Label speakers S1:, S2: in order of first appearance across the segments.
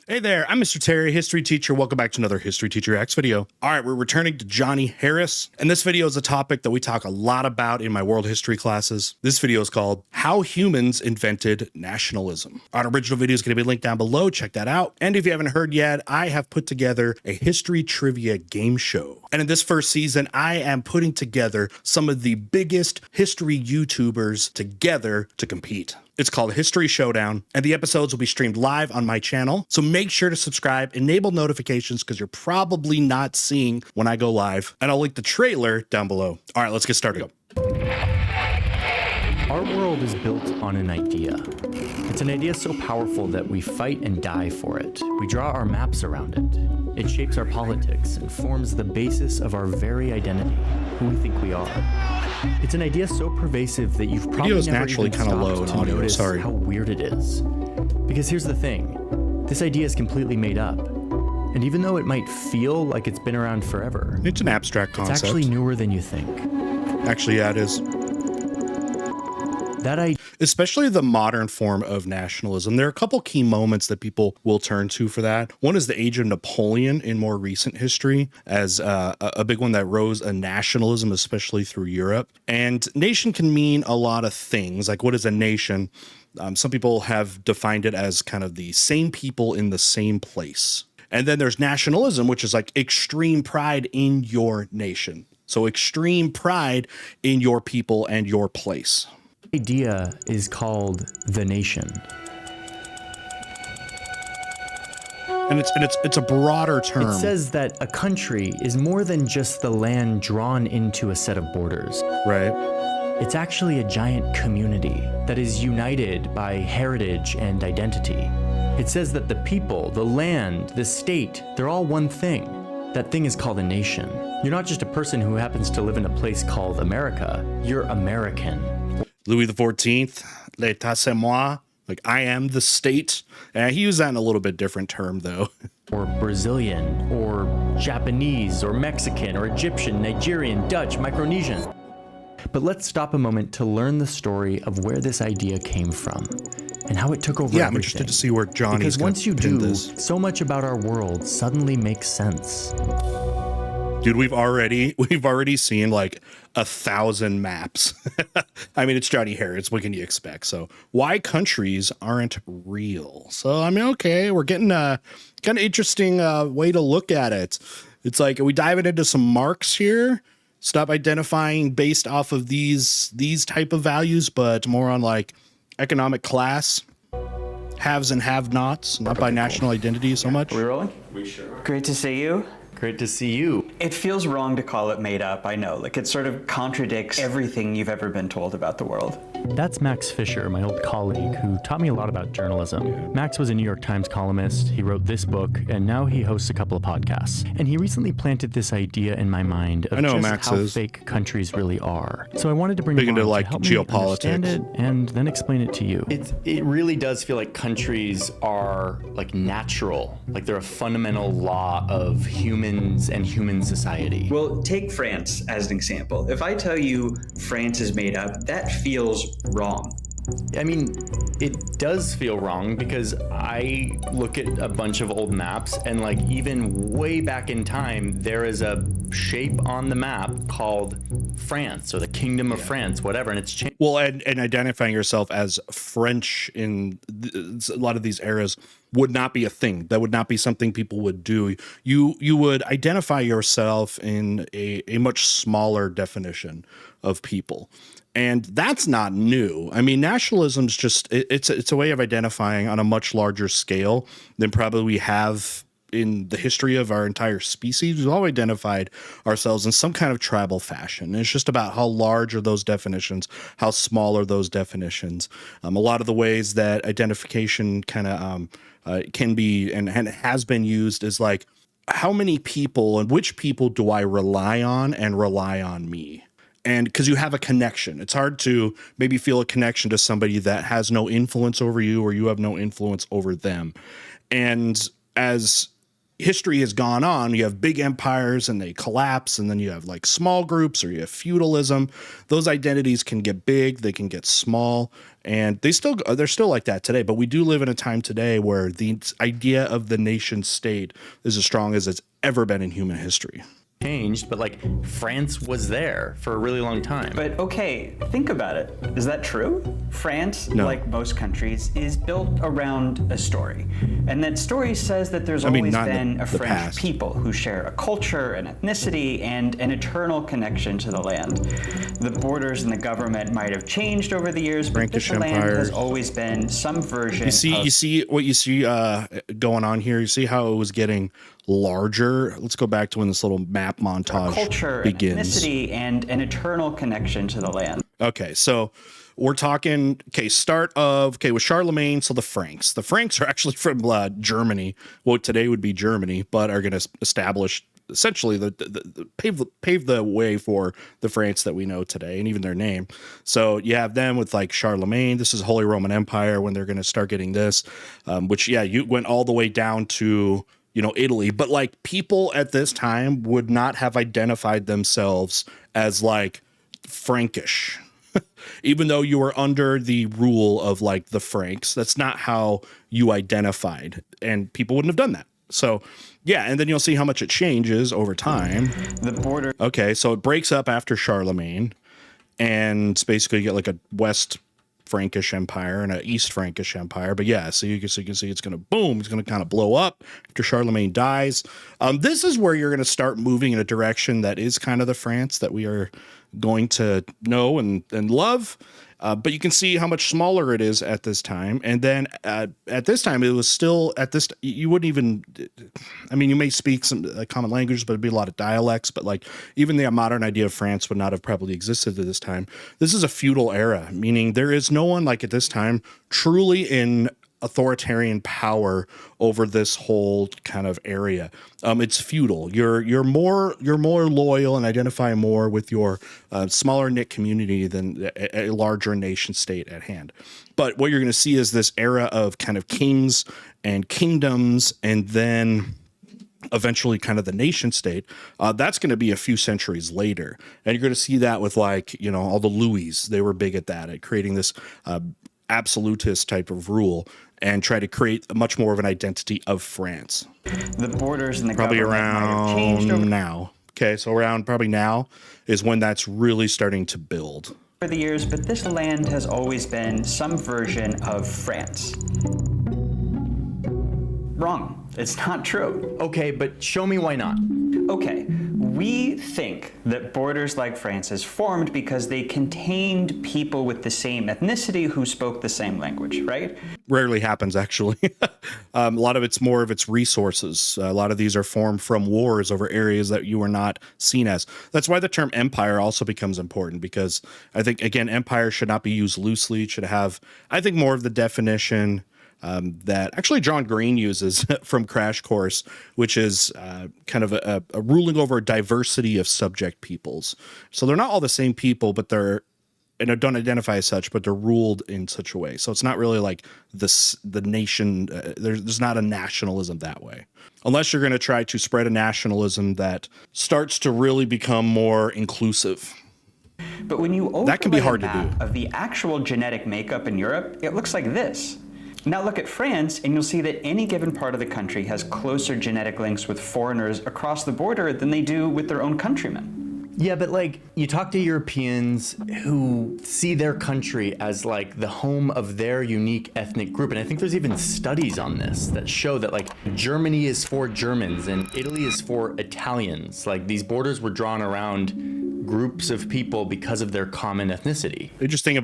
S1: Hey there, I'm Mr. Terry, history teacher. Welcome back to another History Teacher X video. All right, we're returning to Johnny Harris, and this video is a topic that we talk a lot about in my world history classes. This video is called How Humans Invented Nationalism. Our original video is going to be linked down below. Check that out. And if you haven't heard yet, I have put together a history trivia game show. And in this first season, I am putting together some of the biggest history YouTubers together to compete. It's called History Showdown, and the episodes will be streamed live on my channel. So make sure to subscribe, enable notifications, because you're probably not seeing when I go live. And I'll link the trailer down below. All right, let's get started.
S2: Our world is built on an idea. It's an idea so powerful that we fight and die for it. We draw our maps around it. It shapes our politics and forms the basis of our very identity, who we think we are. It's an idea so pervasive that you've probably never even stopped to notice how weird it is. Because here's the thing, this idea is completely made up. And even though it might feel like it's been around forever,
S1: it's an abstract concept.
S2: It's actually newer than you think.
S1: Actually, yeah, it is. Especially the modern form of nationalism. There are a couple key moments that people will turn to for that. One is the age of Napoleon in more recent history as a big one that rose a nationalism, especially through Europe. And nation can mean a lot of things. Like, what is a nation? Some people have defined it as kind of the same people in the same place. And then there's nationalism, which is like extreme pride in your nation. So extreme pride in your people and your place.
S2: Idea is called the nation.
S1: And it's a broader term.
S2: It says that a country is more than just the land drawn into a set of borders.
S1: Right.
S2: It's actually a giant community that is united by heritage and identity. It says that the people, the land, the state, they're all one thing. That thing is called a nation. You're not just a person who happens to live in a place called America. You're American.
S1: Louis XIV, l'état c'est moi, like I am the state. He used that in a little bit different term though.
S2: Or Brazilian, or Japanese, or Mexican, or Egyptian, Nigerian, Dutch, Micronesian. But let's stop a moment to learn the story of where this idea came from and how it took over everything.
S1: I'm interested to see where Johnny's
S2: Because once you do, so much about our world suddenly makes sense.
S1: Dude, we've already seen like 1,000 maps. I mean, it's Johnny Harris. What can you expect? So why countries aren't real? So, I mean, okay, we're getting a kind of interesting way to look at it. It's like, are we diving into some marks here? Stop identifying based off of these type of values, but more on like economic class, haves and have-nots, not by national identity so much.
S3: Are we rolling?
S4: We sure are.
S3: Great to see you.
S2: Great to see you.
S3: It feels wrong to call it made up, I know. Like, it sort of contradicts everything you've ever been told about the world.
S2: That's Max Fisher, my old colleague, who taught me a lot about journalism. Max was a New York Times columnist, he wrote this book, and now he hosts a couple of podcasts. And he recently planted this idea in my mind of just how fake countries really are. So I wanted to bring him on to help me understand it and then explain it to you. It really does feel like countries are like natural, like they're a fundamental law of humans and human society.
S3: Well, take France as an example. If I tell you France is made up, that feels wrong.
S2: I mean, it does feel wrong because I look at a bunch of old maps and like even way back in time, there is a shape on the map called France or the Kingdom of France, whatever, and it's changed.
S1: Well, and identifying yourself as French in a lot of these eras would not be a thing. That would not be something people would do. You would identify yourself in a much smaller definition of people. And that's not new. I mean, nationalism's just, it's a way of identifying on a much larger scale than probably we have in the history of our entire species. We've all identified ourselves in some kind of tribal fashion. And it's just about how large are those definitions, how small are those definitions. A lot of the ways that identification kind of can be and has been used is like, how many people and which people do I rely on and rely on me? And because you have a connection, it's hard to maybe feel a connection to somebody that has no influence over you or you have no influence over them. And as history has gone on, you have big empires and they collapse, and then you have like small groups, or you have feudalism. Those identities can get big, they can get small, and they're still like that today. But we do live in a time today where the idea of the nation state is as strong as it's ever been in human history.
S2: Changed, but like France was there for a really long time.
S3: But okay, think about it. Is that true? France, like most countries, is built around a story. And that story says that there's always been a French
S1: past.
S3: people who share a culture, an ethnicity, and an eternal connection to the land. The borders and the government might have changed over the years, but
S1: Frankish
S3: this land
S1: Empire.
S3: has always been some version
S1: You see what you see going on here. You see how it was getting larger. Let's go back to when this little map montage
S3: culture,
S1: begins.
S3: An ethnicity, and an eternal connection to the land.
S1: Okay, so we're talking, with Charlemagne, so the Franks. The Franks are actually from Germany, what today would be Germany, but are going to establish essentially pave the way for the France that we know today, and even their name. So you have them with like Charlemagne. This is Holy Roman Empire when they're going to start getting this, which you went all the way down to Italy, but like people at this time would not have identified themselves as like Frankish, even though you were under the rule of like the Franks. That's not how you identified, and people wouldn't have done that. So and then you'll see how much it changes over time.
S3: The border.
S1: Okay, so it breaks up after Charlemagne, and basically you get like a West Frankish Empire and an East Frankish Empire. But so you can see it's going to boom. It's going to kind of blow up after Charlemagne dies. This is where you're going to start moving in a direction that is kind of the France that we are going to know and love. But you can see how much smaller it is at this time. And then at this time, it was still you wouldn't even, you may speak some common languages, but it'd be a lot of dialects. But like even the modern idea of France would not have probably existed at this time. This is a feudal era, meaning there is no one like at this time truly in authoritarian power over this whole kind of area. It's feudal. You're more loyal and identify more with your smaller knit community than a larger nation state at hand. But what you're going to see is this era of kind of kings and kingdoms, and then eventually kind of the nation state. That's going to be a few centuries later, and you're going to see that with like all the Louis. They were big at that, at creating this absolutist type of rule and try to create much more of an identity of France.
S3: The borders and the
S1: probably
S3: government might have changed
S1: around now. Okay, so around probably now is when that's really starting to build.
S3: Over the years, but this land has always been some version of France. Wrong. It's not true.
S2: Okay, but show me why not.
S3: Okay, we think that borders like France's formed because they contained people with the same ethnicity who spoke the same language, right?
S1: Rarely happens, actually. A lot of it's more of its resources. A lot of these are formed from wars over areas that you were not seen as. That's why the term empire also becomes important, because I think, again, empire should not be used loosely. It should have, I think, more of the definition that actually John Green uses from Crash Course, which is kind of a ruling over a diversity of subject peoples. So they're not all the same people, but they're, and don't identify as such, but they're ruled in such a way. So it's not really like the nation. There's not a nationalism that way, unless you're going to try to spread a nationalism that starts to really become more inclusive.
S3: But when you overlay
S1: that can be hard to do.
S3: Of the actual genetic makeup in Europe, it looks like this. Now look at France, and you'll see that any given part of the country has closer genetic links with foreigners across the border than they do with their own countrymen.
S2: Yeah, but like you talk to Europeans who see their country as like the home of their unique ethnic group. And I think there's even studies on this that show that like Germany is for Germans and Italy is for Italians. Like these borders were drawn around groups of people because of their common ethnicity.
S1: Interesting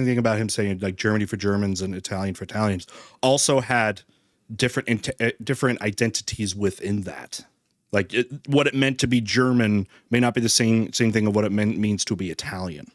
S1: thing about him saying like Germany for Germans and Italian for Italians also had different identities within that. Like what it meant to be German may not be the same thing of what it means to be Italian.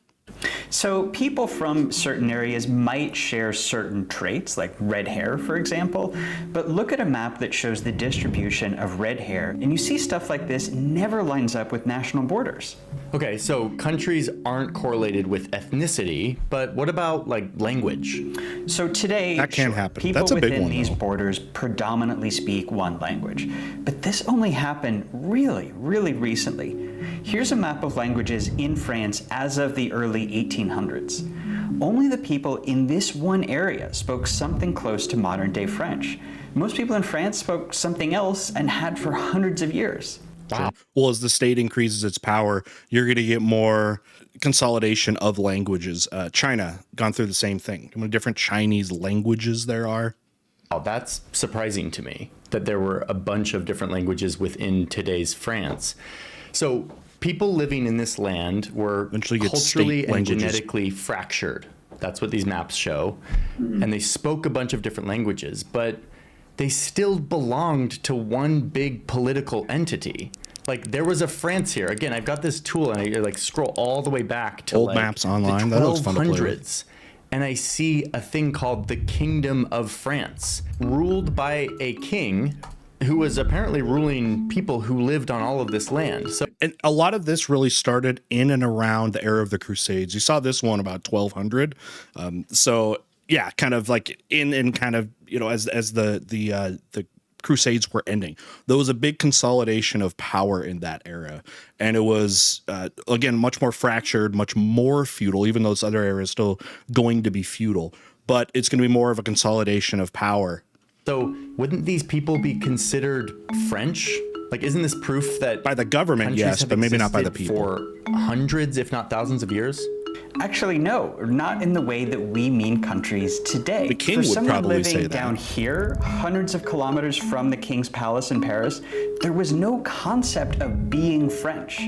S3: So people from certain areas might share certain traits, like red hair, for example, but look at a map that shows the distribution of red hair, and you see stuff like this never lines up with national borders.
S2: Okay, so countries aren't correlated with ethnicity, but what about like language?
S3: So today,
S1: that can happen.
S3: People
S1: That's a big
S3: within
S1: one,
S3: these
S1: though.
S3: borders predominantly speak one language. But this only happened really, really recently. Here's a map of languages in France as of the early 1800s. Only the people in this one area spoke something close to modern-day French. Most people in France spoke something else and had for hundreds of years.
S2: Wow.
S1: Well, as the state increases its power, you're going to get more consolidation of languages. China gone through the same thing. How many different Chinese languages there are?
S2: Oh, that's surprising to me that there were a bunch of different languages within today's France. So people living in this land were
S1: Eventually get
S2: culturally
S1: state
S2: and
S1: languages.
S2: genetically fractured. That's what these maps show. And they spoke a bunch of different languages, but they still belonged to one big political entity. Like there was a France here. Again, I've got this tool and I like scroll all the way back to
S1: Old
S2: like
S1: maps online.
S2: the
S1: That looks fun to play with.
S2: 1200s. And I see a thing called the Kingdom of France, ruled by a king who was apparently ruling people who lived on all of this land. So
S1: And a lot of this really started in and around the era of the Crusades. You saw this one about 1200. So yeah, kind of like in kind of, you know, as the Crusades were ending, there was a big consolidation of power in that era, and it was again much more fractured, much more feudal. Even though this other era is still going to be feudal, but it's going to be more of a consolidation of power.
S2: So wouldn't these people be considered French? Like, isn't this proof that
S1: By the government,
S2: countries
S1: yes,
S2: have
S1: but maybe not by the
S2: existed
S1: people.
S2: for hundreds, if not thousands of years?
S3: Actually, no, not in the way that we mean countries today.
S1: The king
S3: For
S1: would
S3: someone
S1: probably
S3: living
S1: say that.
S3: down here, hundreds of kilometers from the king's palace in Paris, there was no concept of being French.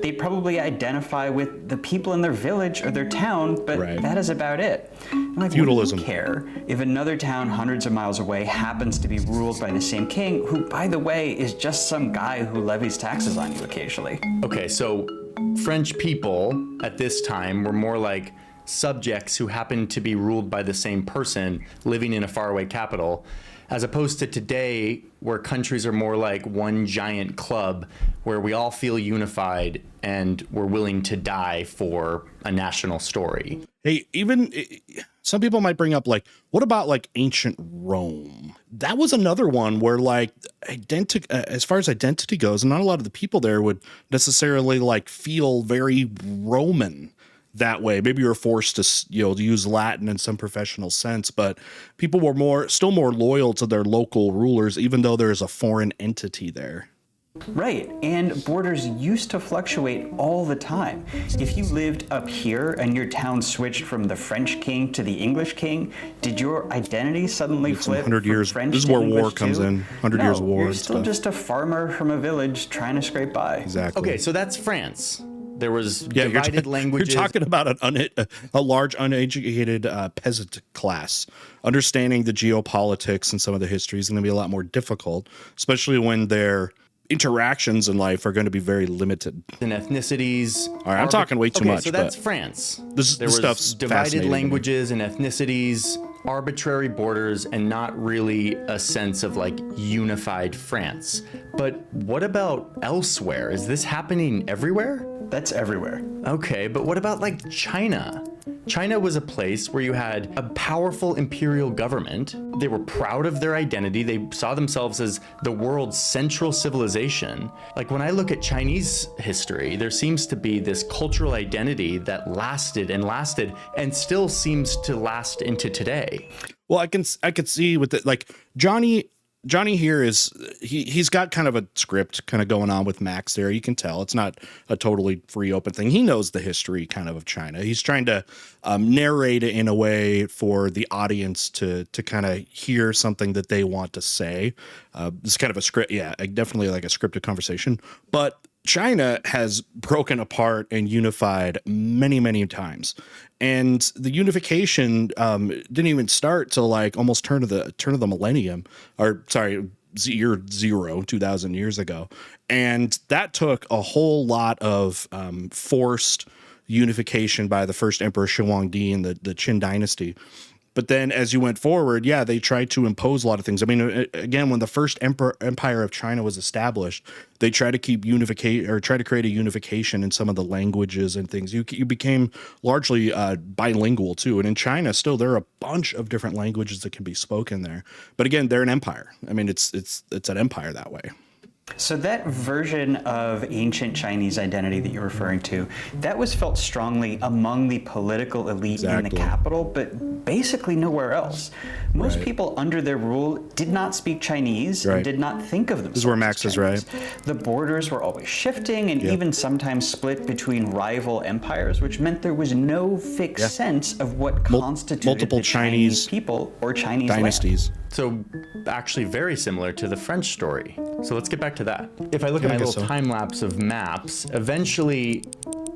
S3: They probably identify with the people in their village or their town, but
S1: Right.
S3: that is about it. And like,
S1: Feudalism.
S3: What do you care if another town hundreds of miles away happens to be ruled by the same king, who, by the way, is just some guy who levies taxes on you occasionally?
S2: Okay, so French people at this time were more like subjects who happened to be ruled by the same person living in a faraway capital, as opposed to today where countries are more like one giant club where we all feel unified and we're willing to die for a national story.
S1: Hey, even some people might bring up like, what about like ancient Rome? That was another one where like as far as identity goes, not a lot of the people there would necessarily like feel very Roman that way. Maybe you're forced to, you know, to use Latin in some professional sense, but people were still more loyal to their local rulers, even though there's a foreign entity there.
S3: Right, and borders used to fluctuate all the time. If you lived up here and your town switched from the French king to the English king, did your identity suddenly
S1: Some
S3: flip
S1: 100
S3: from
S1: years.
S3: French
S1: This is
S3: to
S1: where
S3: English
S1: war comes
S3: too?
S1: in. 100
S3: No,
S1: years of war
S3: you're
S1: and
S3: still
S1: stuff.
S3: just a farmer from a village trying to scrape by.
S1: Exactly.
S2: Okay, so that's France. There was
S1: Yeah,
S2: divided languages.
S1: You're talking about a large uneducated peasant class. Understanding the geopolitics and some of the history is going to be a lot more difficult, especially when their interactions in life are going to be very limited.
S2: and ethnicities.
S1: All right, I'm talking way too
S2: okay,
S1: much,
S2: so that's
S1: but
S2: France.
S1: this
S2: There was
S1: stuff's
S2: divided
S1: fascinating to me.
S2: languages and ethnicities, arbitrary borders, and not really a sense of like unified France. But what about elsewhere? Is this happening everywhere?
S3: That's everywhere.
S2: Okay, but what about like China? China was a place where you had a powerful imperial government. They were proud of their identity. They saw themselves as the world's central civilization. Like when I look at Chinese history, there seems to be this cultural identity that lasted and still seems to last into today.
S1: Well, I could see with it, like Johnny here is he's got kind of a script kind of going on with Max there. You can tell it's not a totally free open thing. He knows the history kind of China. He's trying to narrate it in a way for the audience to kind of hear something that they want to say. It's kind of a script. Yeah, definitely like a scripted conversation. But China has broken apart and unified many, many times. And the unification didn't even start till like almost turn of the millennium, or sorry, year zero, 2,000 years ago. And that took a whole lot of forced unification by the first Emperor Shi Huangdi and the Qin dynasty. But then as you went forward, yeah, they tried to impose a lot of things. I mean, again, when the first empire of China was established, they tried to keep try to create a unification in some of the languages and things. You became largely bilingual too. And in China, still there are a bunch of different languages that can be spoken there. But again, they're an empire. I mean, it's an empire that way.
S3: So that version of ancient Chinese identity that you're referring to, that was felt strongly among the political elite in the capital, but basically nowhere else. Most people under their rule did not speak Chinese and did not think of themselves.
S1: This is where Max is right.
S3: The borders were always shifting and even sometimes split between rival empires, which meant there was no fixed sense of what constituted
S1: multiple
S3: the Chinese people or Chinese
S1: dynasties.
S3: land.
S2: So actually very similar to the French story. So let's get back to that. If I look at my little time lapse of maps, eventually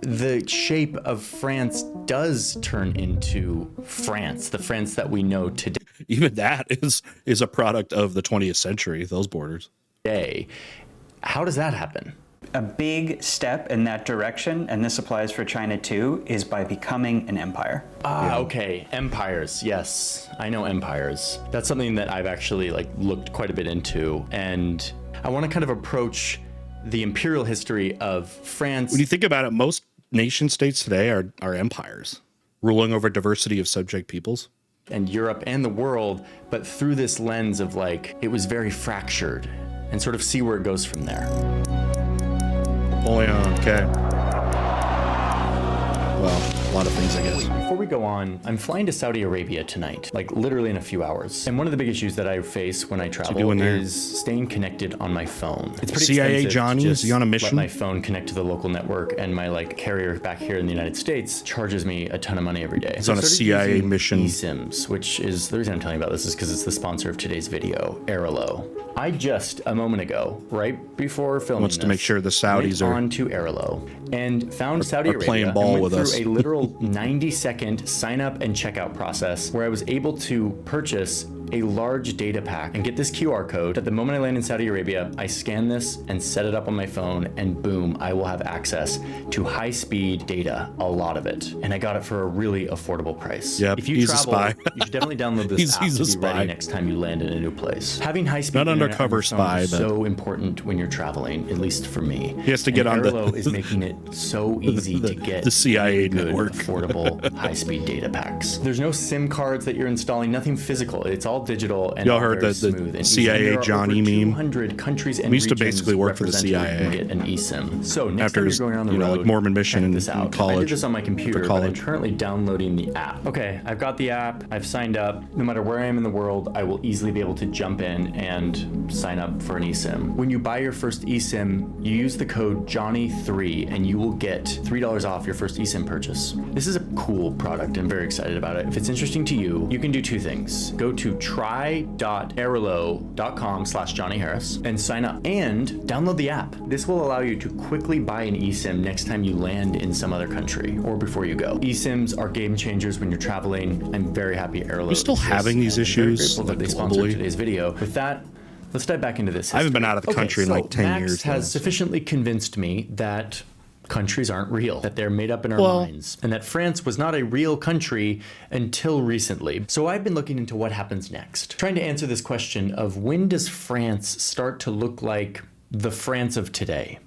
S2: the shape of France does turn into France, the France that we know today.
S1: Even that is a product of the 20th century, those borders.
S2: How does that happen?
S3: A big step in that direction, and this applies for China too, is by becoming an empire.
S2: Okay. Empires. Yes, I know empires. That's something that I've actually looked quite a bit into, and I want to kind of approach the imperial history of France.
S1: When you think about it, most nation states today are empires, ruling over a diversity of subject peoples.
S2: And Europe and the world, but through this lens of it was very fractured, and sort of see where it goes from there.
S1: Napoleon, okay. Well, a lot of things, I guess.
S2: Before we go on, I'm flying to Saudi Arabia tonight, literally in a few hours. And one of the big issues that I face when I travel is staying connected on my phone. It's pretty
S1: CIA Johnny, is he on a mission?
S2: Let my phone connect to the local network, and my carrier back here in the United States charges me a ton of money every day.
S1: He's on a CIA mission.
S2: eSIMs, which is the reason I'm telling you about this is because it's the sponsor of today's video, Airalo. I just a moment ago, right before filming
S1: wants to make sure the Saudis
S2: went onto Airalo and found Saudi Arabia
S1: playing ball
S2: and went
S1: with
S2: through
S1: us.
S2: a literal 90-second sign up and checkout process where I was able to purchase a large data pack and get this QR code. At the moment I land in Saudi Arabia, I scan this and set it up on my phone, and boom, I will have access to high-speed data, a lot of it. And I got it for a really affordable price.
S1: Yep,
S2: if you
S1: he's
S2: travel,
S1: a spy.
S2: you should definitely download this app
S1: he's
S2: to
S1: a
S2: be
S1: spy.
S2: ready next time you land in a new place. Having high-speed
S1: Not
S2: internet
S1: undercover
S2: on your phone
S1: spy,
S2: is
S1: but
S2: so important when you're traveling, at least for me.
S1: He has to get on
S2: Airalo is making it so easy to get
S1: the CIA
S2: good,
S1: network.
S2: affordable, high-speed data packs. There's no SIM cards that you're installing, nothing physical. It's all digital and
S1: Y'all
S2: all
S1: heard
S2: very
S1: the
S2: smooth and easy.
S1: CIA
S2: There are
S1: Johnny
S2: over
S1: meme?
S2: 200 countries and
S1: We used to
S2: regions
S1: basically work for the
S2: represented
S1: CIA.
S2: who get an eSIM. So next
S1: After
S2: time
S1: his,
S2: you're going on the
S1: you know,
S2: road,
S1: like Mormon mission
S2: check
S1: in
S2: this out. I
S1: college.
S2: did this on my computer, but I'm
S1: college.
S2: currently downloading the app. Okay, I've got the app. I've signed up. No matter where I am in the world, I will easily be able to jump in and sign up for an eSIM. When you buy your first eSIM, you use the code Johnny3 and you will get $3 off your first eSIM purchase. This is a cool product. I'm very excited about it. If it's interesting to you, you can do two things. Go to try.airalo.com/Johnny Harris and sign up and download the app. This will allow you to quickly buy an eSIM next time you land in some other country or before you go. eSIMs are game changers when you're traveling. I'm very happy Airalo
S1: We're still
S2: exists,
S1: having these
S2: and I'm very
S1: issues,
S2: grateful that they
S1: like,
S2: sponsored
S1: globally.
S2: today's video. With that, let's dive back into this.
S1: I haven't been
S2: history.
S1: out of the country in
S2: so
S1: like 10
S2: Max
S1: years.
S2: has
S1: though.
S2: sufficiently convinced me that countries aren't real, that they're made up in our minds, and that France was not a real country until recently. So I've been looking into what happens next, trying to answer this question of when does France start to look like the France of today?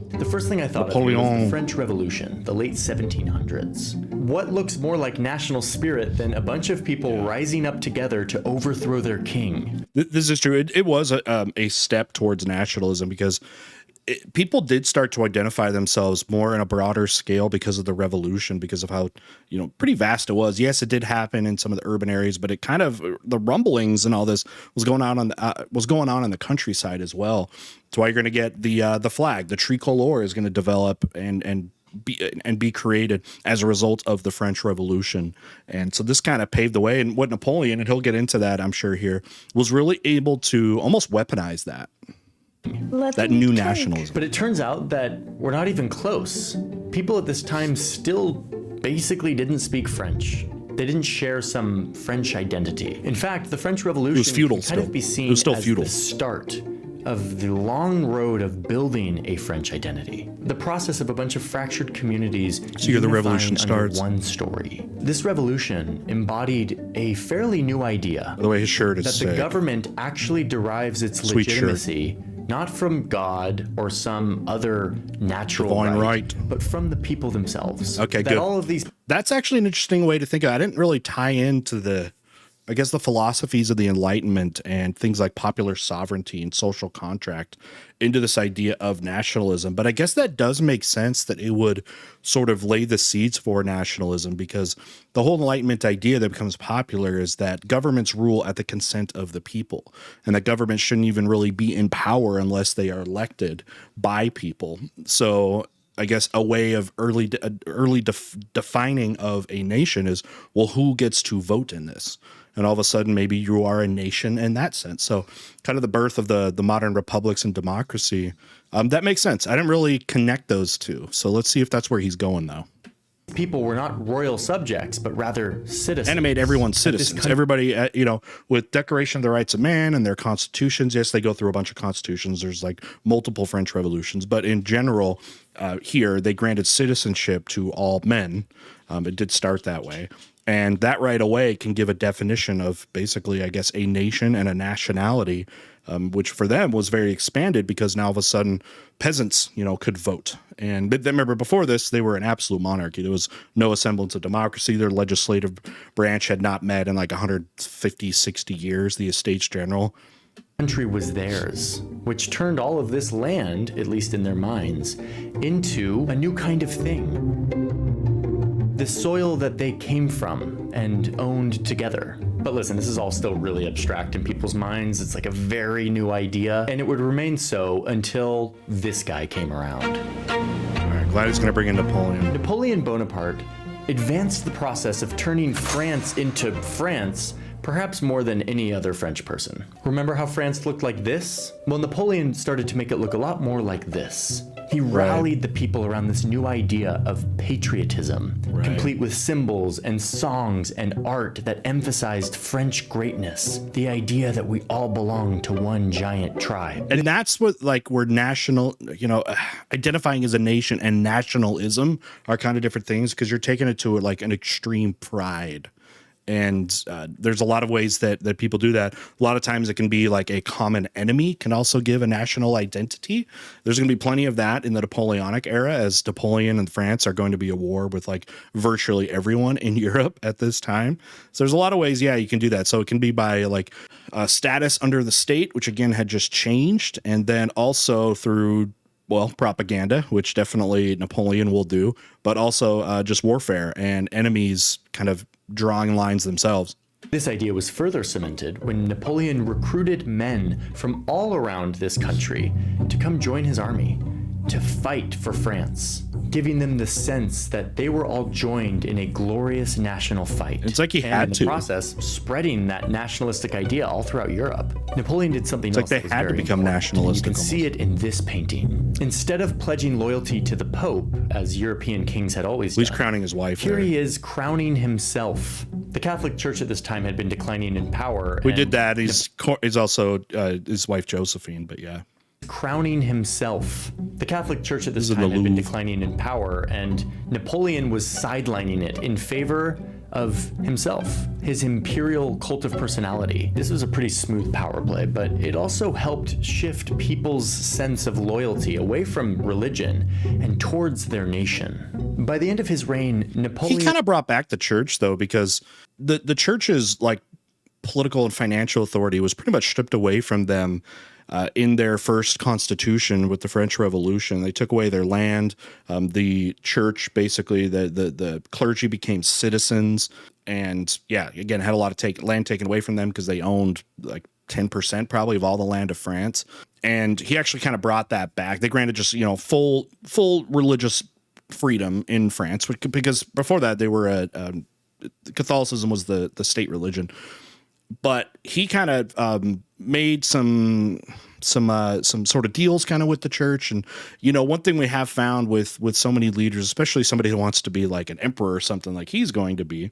S2: The first thing I thought of was
S1: Napoleon.
S2: the French Revolution, the late 1700s. What looks more like national spirit than a bunch of people rising up together to overthrow their king?
S1: This is true. It was a step towards nationalism because people did start to identify themselves more in a broader scale because of the revolution, because of how, pretty vast it was. Yes, it did happen in some of the urban areas, but it kind of, the rumblings and all this was going on in the countryside as well. That's why you're going to get the flag, the tricolor is going to develop and be created as a result of the French Revolution. And so this kind of paved the way. And what Napoleon, and he'll get into that, I'm sure here, was really able to almost weaponize that. That new nationalism.
S2: But it turns out that we're not even close. People at this time still basically didn't speak French. They didn't share some French identity. In fact, the French Revolution
S1: feudal
S2: can kind of
S1: still.
S2: be
S1: It
S2: seen
S1: was still
S2: as
S1: feudal.
S2: the start of the long road of building a French identity. The process of a bunch of fractured communities
S1: here the revolution
S2: under
S1: starts.
S2: one story. This revolution embodied a fairly new idea.
S1: By the way, his shirt is
S2: that
S1: sick.
S2: the government actually derives its
S1: Sweet
S2: legitimacy not from God or some other natural
S1: Divine
S2: right,
S1: right,
S2: but from the people themselves.
S1: Okay,
S2: that
S1: good.
S2: All of these.
S1: That's actually an interesting way to think of it. I didn't really tie into the philosophies of the Enlightenment and things like popular sovereignty and social contract into this idea of nationalism. But I guess that does make sense that it would sort of lay the seeds for nationalism, because the whole Enlightenment idea that becomes popular is that governments rule at the consent of the people, and that government shouldn't even really be in power unless they are elected by people. So I guess a way of early defining of a nation is, well, who gets to vote in this? And all of a sudden, maybe you are a nation in that sense. So kind of the birth of the modern republics and democracy, that makes sense. I didn't really connect those two. So let's see if that's where he's going, though.
S2: People were not royal subjects, but rather citizens.
S1: And it made everyone citizens. Everybody, with Declaration of the Rights of Man and their constitutions. Yes, they go through a bunch of constitutions. There's like multiple French revolutions. But in general, here, they granted citizenship to all men. It did start that way. And that right away can give a definition of basically, I guess, a nation and a nationality, which for them was very expanded, because now all of a sudden peasants, could vote. And remember, before this, they were an absolute monarchy. There was no semblance of democracy. Their legislative branch had not met in like 150, 60 years, the Estates General.
S2: Country was theirs, which turned all of this land, at least in their minds, into a new kind of thing. The soil that they came from and owned together. But listen, this is all still really abstract in people's minds. It's like a very new idea, and it would remain so until this guy came around.
S1: All right, glad he's going to bring in Napoleon.
S2: Napoleon Bonaparte advanced the process of turning France into France, perhaps more than any other French person. Remember how France looked like this? Well, Napoleon started to make it look a lot more like this. He rallied the people around this new idea of patriotism, complete with symbols and songs and art that emphasized French greatness, the idea that we all belong to one giant tribe.
S1: And that's what, where national, identifying as a nation and nationalism are kind of different things, because you're taking it to an extreme pride. And there's a lot of ways that people do that. A lot of times it can be like a common enemy can also give a national identity. There's going to be plenty of that in the Napoleonic era, as Napoleon and France are going to be at war with virtually everyone in Europe at this time. So there's a lot of ways, you can do that. So it can be by status under the state, which again had just changed. And then also through propaganda, which definitely Napoleon will do, but also just warfare and enemies kind of drawing lines themselves.
S2: This idea was further cemented when Napoleon recruited men from all around this country to come join his army, to fight for France, giving them the sense that they were all joined in a glorious national fight.
S1: It's like he had
S2: in
S1: to.
S2: the process, spreading that nationalistic idea all throughout Europe. Napoleon did something else.
S1: It's like they had to become nationalistic.
S2: You can see it in this painting. Instead of pledging loyalty to the Pope, as European kings had always done,
S1: he's crowning his wife.
S2: Here he is crowning himself. The Catholic Church at this time had been declining in power.
S1: We did that. He's also his wife Josephine, but yeah.
S2: Crowning himself. The Catholic Church at this time had been declining in power, and Napoleon was sidelining it in favor of himself, his imperial cult of personality. This was a pretty smooth power play, but it also helped shift people's sense of loyalty away from religion and towards their nation. By the end of his reign, Napoleon...
S1: He kind of brought back the church, though, because the church's political and financial authority was pretty much stripped away from them in their first constitution with the French Revolution. They took away their land. The church, basically, the clergy became citizens, and again, had a lot of land taken away from them because they owned 10% probably of all the land of France. And he actually kind of brought that back. They granted just full religious freedom in France, because before that they were Catholicism was the state religion. But he kind of made some sort of deals kind of with the church. And, one thing we have found with so many leaders, especially somebody who wants to be like an emperor or something like he's going to be,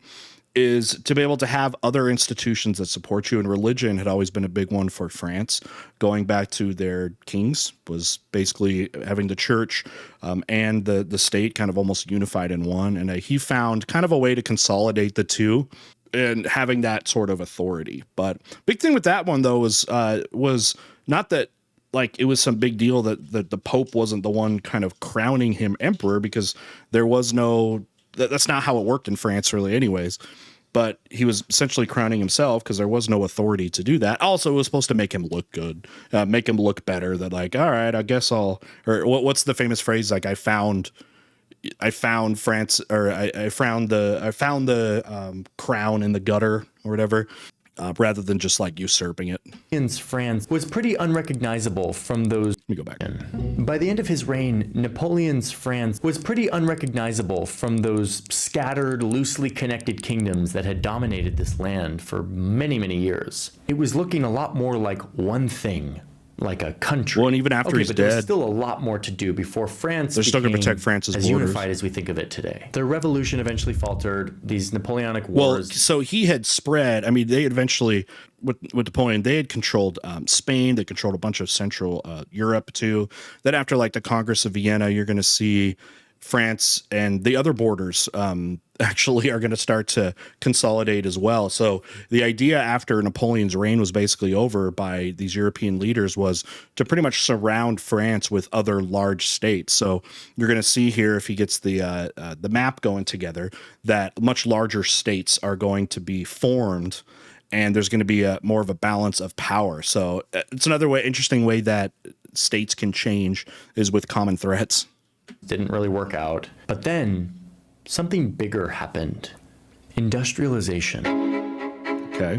S1: is to be able to have other institutions that support you. And religion had always been a big one for France, going back to their kings, was basically having the church and the state kind of almost unified in one. And he found kind of a way to consolidate the two and having that sort of authority. But big thing with that one, though, was not that like it was some big deal that the Pope wasn't the one kind of crowning him emperor, because there was no, that's not how it worked in France really anyways. But he was essentially crowning himself because there was no authority to do that. Also, it was supposed to make him look good, make him look better. That like, all right, I guess I'll, or what's the famous phrase? Like, I found France, or I found the crown in the gutter or whatever. Rather than just like usurping it.
S2: France was pretty unrecognizable from those.
S1: Let me go back.
S2: By the end of his reign, Napoleon's France was pretty unrecognizable from those scattered, loosely connected kingdoms that had dominated this land for many, many years. It was looking a lot more like one thing, like a country.
S1: Well, and even after he's
S2: but
S1: dead,
S2: there's still a lot more to do before France
S1: they're still going to protect France's
S2: as
S1: borders.
S2: unified as we think of it today. The revolution eventually faltered. These Napoleonic wars.
S1: Well, so he had spread. I mean, they had eventually, with Napoleon, they had controlled Spain. They controlled a bunch of Central Europe too. Then after like the Congress of Vienna, you're going to see France and the other borders actually are going to start to consolidate as well. So the idea after Napoleon's reign was basically over by these European leaders was to pretty much surround France with other large states. So you're going to see here, if he gets the map going together, that much larger states are going to be formed, and there's going to be more of a balance of power. So it's another interesting way that states can change is with common threats.
S2: Didn't really work out. But then something bigger happened. Industrialization.
S1: Okay.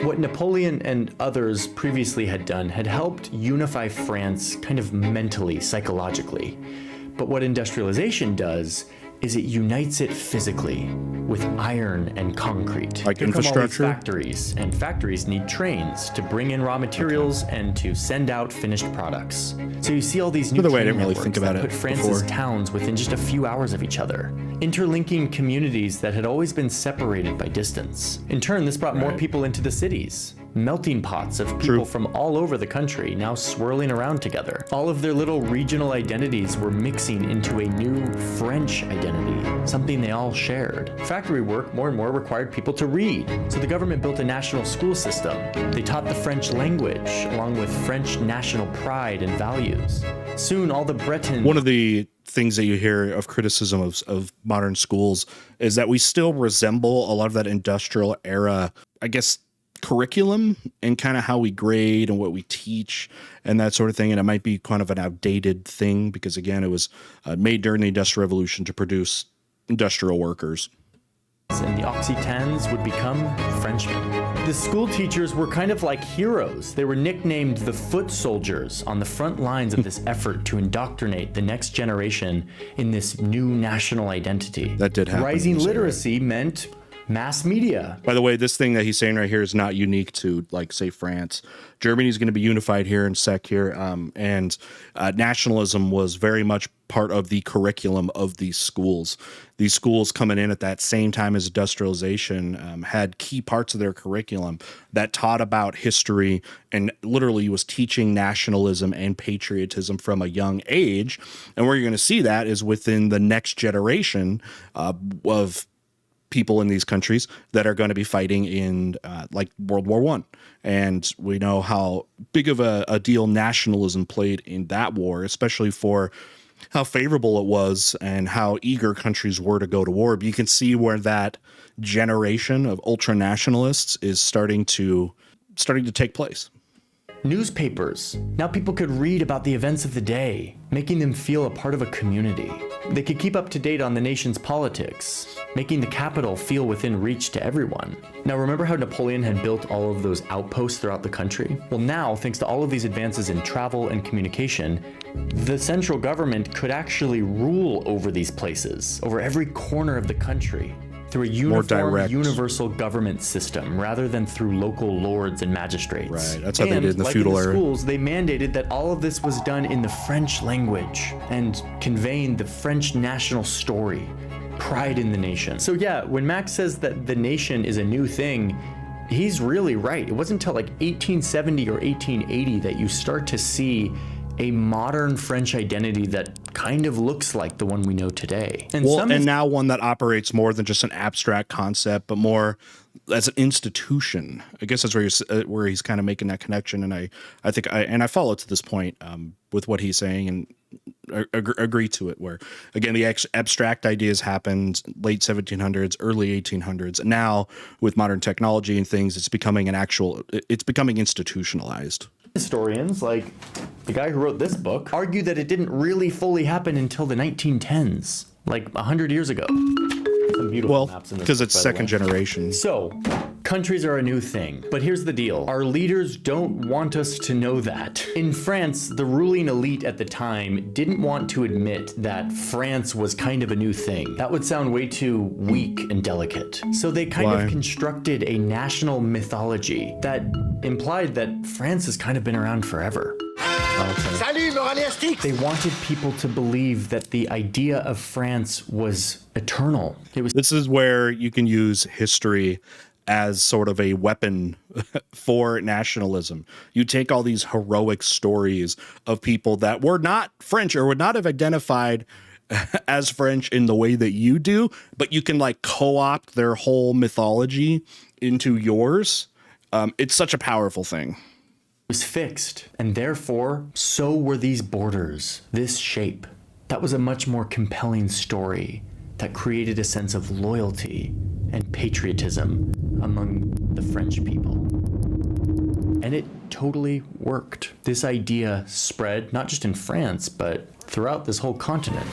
S2: What Napoleon and others previously had done had helped unify France kind of mentally, psychologically. But what industrialization does is it unites it physically with iron and concrete.
S1: Like
S2: Here
S1: infrastructure?
S2: come all these factories, and factories need trains to bring in raw materials and to send out finished products. So you see all these new
S1: By the way, I
S2: train
S1: didn't really
S2: networks
S1: think about
S2: that
S1: it
S2: put France's
S1: before.
S2: towns within just a few hours of each other, interlinking communities that had always been separated by distance. In turn, this brought more
S1: Right.
S2: people into the cities. Melting pots of people
S1: True.
S2: from all over the country now swirling around together. All of their little regional identities were mixing into a new French identity, something they all shared. Factory work more and more required people to read, so the government built a national school system. They taught the French language, along with French national pride and values. Soon all the Bretons...
S1: One of the things that you hear of criticism of modern schools is that we still resemble a lot of that industrial era, I guess, curriculum and kind of how we grade and what we teach and that sort of thing. And it might be kind of an outdated thing because, again, it was made during the Industrial Revolution to produce industrial workers.
S2: and the Occitans would become Frenchmen. The school teachers were kind of like heroes. They were nicknamed the foot soldiers on the front lines of this effort to indoctrinate the next generation in this new national identity.
S1: That did happen.
S2: Rising literacy meant mass media.
S1: By the way, this thing that he's saying right here is not unique to, like, say, France. Germany is going to be unified here in sec here, and nationalism was very much part of the curriculum of these schools. These schools coming in at that same time as industrialization had key parts of their curriculum that taught about history and literally was teaching nationalism and patriotism from a young age. And where you're going to see that is within the next generation of people in these countries that are going to be fighting in like World War I. And we know how big of a deal nationalism played in that war, especially for how favorable it was and how eager countries were to go to war. But you can see where that generation of ultra nationalists is starting to take place.
S2: Newspapers. Now people could read about the events of the day, making them feel a part of a community. They could keep up to date on the nation's politics, making the capital feel within reach to everyone. Now remember how Napoleon had built all of those outposts throughout the country? Well, now, thanks to all of these advances in travel and communication, the central government could actually rule over these places, over every corner of the country, through a uniform, universal government system rather than through local lords and magistrates.
S1: Right, that's how they did in the feudal era.
S2: Schools, they mandated that all of this was done in the French language and conveying the French national story, pride in the nation. So yeah, when Max says that the nation is a new thing, he's really right. It wasn't until like 1870 or 1880 that you start to see a modern French identity that kind of looks like the one we know today.
S1: And now one that operates more than just an abstract concept, but more as an institution. I guess that's where he's kind of making that connection. And I think I follow to this point with what he's saying and agree to it, where again, the abstract ideas happened late 1700s, early 1800s. And now with modern technology and things, it's becoming institutionalized.
S2: Historians, like the guy who wrote this book, argue that it didn't really fully happen until the 1910s, like 100 years ago. Some beautiful maps in this
S1: because
S2: book,
S1: it's second generation.
S2: So, countries are a new thing. But here's the deal. Our leaders don't want us to know that. In France, the ruling elite at the time didn't want to admit that France was kind of a new thing. That would sound way too weak and delicate. So they kind of constructed a national mythology that implied that France has kind of been around forever. They wanted people to believe that the idea of France was eternal.
S1: This is where you can use history as sort of a weapon for nationalism. You take all these heroic stories of people that were not French or would not have identified as French in the way that you do, but you can like co-opt their whole mythology into yours. It's such a powerful thing.
S2: Was fixed, and therefore so were these borders, this shape. That was a much more compelling story that created a sense of loyalty and patriotism among the French people. And it totally worked. This idea spread not just in France, but throughout this whole continent.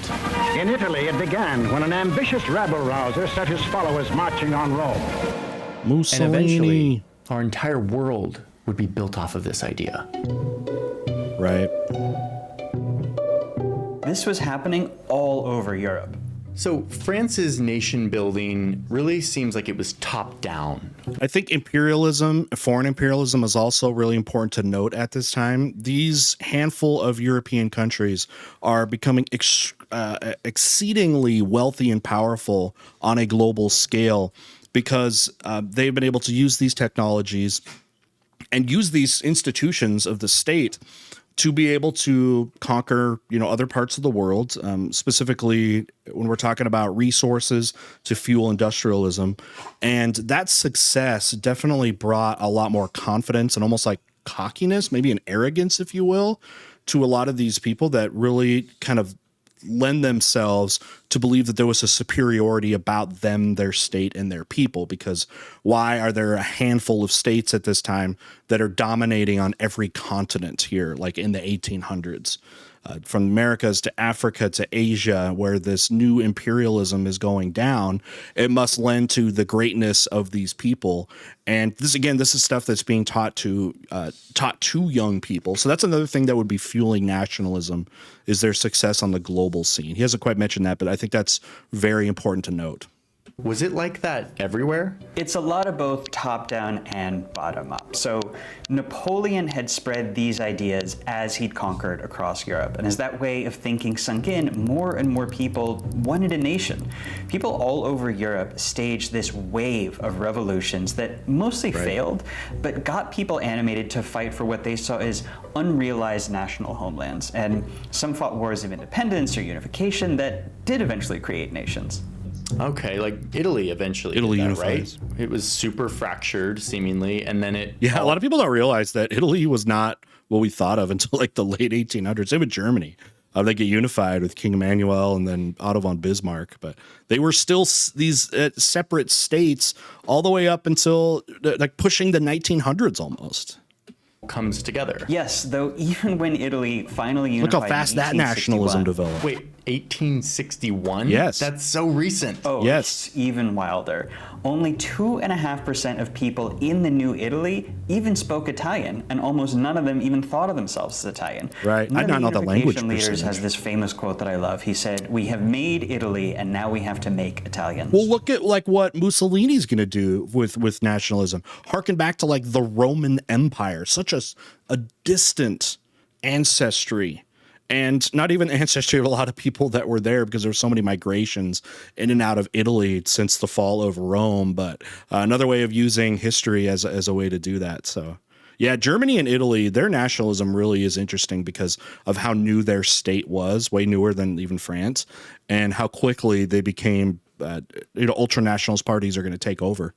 S4: In Italy, it began when an ambitious rabble-rouser set his followers marching on Rome.
S1: Mussolini.
S2: And eventually, our entire world would be built off of this idea.
S1: Right.
S3: This was happening all over Europe.
S2: So France's nation building really seems like it was top down.
S1: I think foreign imperialism is also really important to note at this time. These handful of European countries are becoming exceedingly wealthy and powerful on a global scale because they've been able to use these technologies and use these institutions of the state to be able to conquer, other parts of the world, specifically when we're talking about resources to fuel industrialism. And that success definitely brought a lot more confidence and almost like cockiness, maybe an arrogance, if you will, to a lot of these people that really kind of lend themselves to believe that there was a superiority about them, their state, and their people. Because why are there a handful of states at this time that are dominating on every continent here, like in the 1800s? From Americas to Africa to Asia, where this new imperialism is going down, it must lend to the greatness of these people. And this is stuff that's being taught to young people. So that's another thing that would be fueling nationalism, is their success on the global scene. He hasn't quite mentioned that, but I think that's very important to note.
S2: Was it like that everywhere?
S3: It's a lot of both top-down and bottom-up. So Napoleon had spread these ideas as he'd conquered across Europe. And as that way of thinking sunk in, more and more people wanted a nation. People all over Europe staged this wave of revolutions that mostly failed, but got people animated to fight for what they saw as unrealized national homelands. And some fought wars of independence or unification that did eventually create nations.
S2: Okay, like Italy eventually did that,
S1: unified.
S2: right? It was super fractured, seemingly, and then it...
S1: Yeah, a lot of people don't realize that Italy was not what we thought of until like the late 1800s. Same with Germany. They get unified with King Emmanuel and then Otto von Bismarck, but they were still these separate states all the way up until like pushing the 1900s almost.
S2: Comes together.
S3: Yes, though even when Italy finally unified,
S1: look how fast that nationalism developed.
S2: Wait, 1861?
S1: Yes.
S2: That's so recent.
S3: Oh,
S1: yes.
S3: It's even wilder. Only 2.5% of people in the New Italy even spoke Italian, and almost none of them even thought of themselves as Italian.
S1: Right.
S3: One
S1: I don't know the language
S3: unification leaders
S1: percentage.
S3: has this famous quote that I love. He said, "We have made Italy, and now we have to make Italians."
S1: Well, look at like what Mussolini's going to do with nationalism. Harken back to like the Roman Empire, such a distant ancestry. and not even the ancestry of a lot of people that were there, because there were so many migrations in and out of Italy since the fall of Rome. But another way of using history as a way to do that. So yeah, Germany and Italy, their nationalism really is interesting because of how new their state was, way newer than even France, and how quickly they became, ultra nationalist parties are going to take over.